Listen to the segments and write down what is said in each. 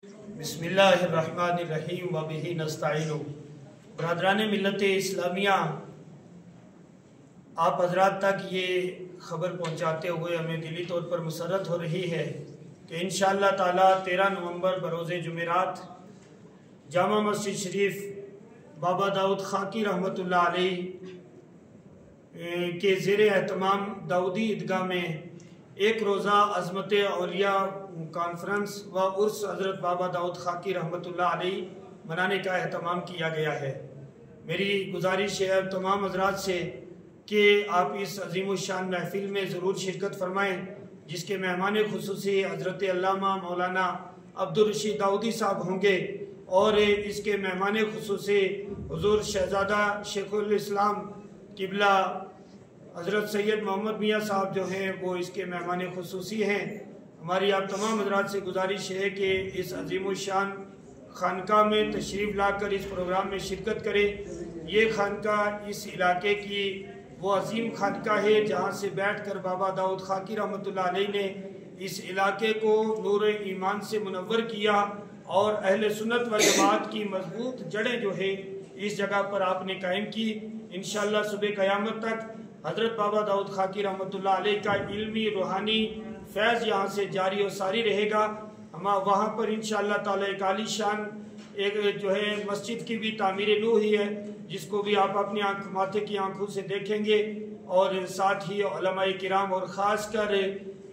बिस्मिल्लाहिर्रहमानिर्रहीम व बिही नस्तईन। बरदरान मिल्लत इस्लामिया, आप हजरात तक ये ख़बर पहुँचाते हुए हमें दिली तौर पर मुसर्रत हो रही है कि इंशाअल्लाह ताला 13 नवंबर बरोज़ जुमेरात जामा मस्जिद शरीफ बाबा दाऊद खाकी रहमतुल्लाह अलैह के ज़ेर एहतमाम दाऊदी ईदगाह में एक रोज़ा अज़मत औलिया कॉन्फ्रेंस व उर्स हज़रत बाबा दाऊद खाकी रहमतुल्लाह अलैह मनाने का एहतमाम किया गया है। मेरी गुजारिश है तमाम हज़रात से कि आप इस अज़ीम शान महफिल में ज़रूर शिरकत फरमाएँ, जिसके मेहमान खुसूसी हज़रत अल्लामा मौलाना अब्दुल रशीद दाऊदी साहब होंगे और इसके मेहमान खुसूसी हुज़ूर शहज़ादा शेखुल इस्लाम किबला हज़रत सैयद मोहम्मद मियाँ साहब जो हैं वो इसके मेहमान खुसूसी हैं। हमारी आप तमाम हज़रात से गुजारिश है कि इस अज़ीम शान खानका में तशरीफ़ लाकर इस प्रोग्राम में शिरकत करें। ये खानका इस इलाके की वो अजीम खानका है जहाँ से बैठ कर बाबा दाऊद खाकी रहमतुल्लाह अलैह ने इस इलाके को नूर ईमान से मुनव्वर किया और अहले सुन्नत व जमात की मजबूत जड़ें जो है इस जगह पर आपने कायम की। इंशाअल्लाह सुबह क़यामत तक हज़रत बाबा दाऊद खाकी रहमतुल्लाह अलैह का इल्मी रूहानी फैज़ यहाँ से जारी और सारी रहेगा। हम वहाँ पर इंशाअल्लाह ताला एक आलीशान एक जो है मस्जिद की भी तामीर नू ही है, जिसको भी आप अपनी माथे की आंखों से देखेंगे और साथ ही उलमाए किराम और ख़ास कर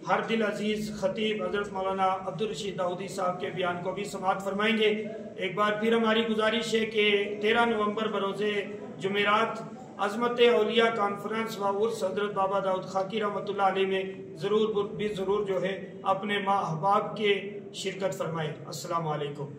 हर दिल अजीज़ खतीब हज़रत मौलाना अब्दुल रशीद दाऊदी साहब के बयान को भी समाअत फरमाएंगे। एक बार फिर हमारी गुजारिश है कि 13 नवंबर बरोज़े जुमेरात अज़मत औलिया कॉन्फ्रेंस व उर्स हज़रत बाबा दाऊद खाकी रहमतुल्लाह अलैह में ज़रूर जो है अपने माँ अहबाब के शिरकत फरमाएँ। अस्सलामु अलैकुम।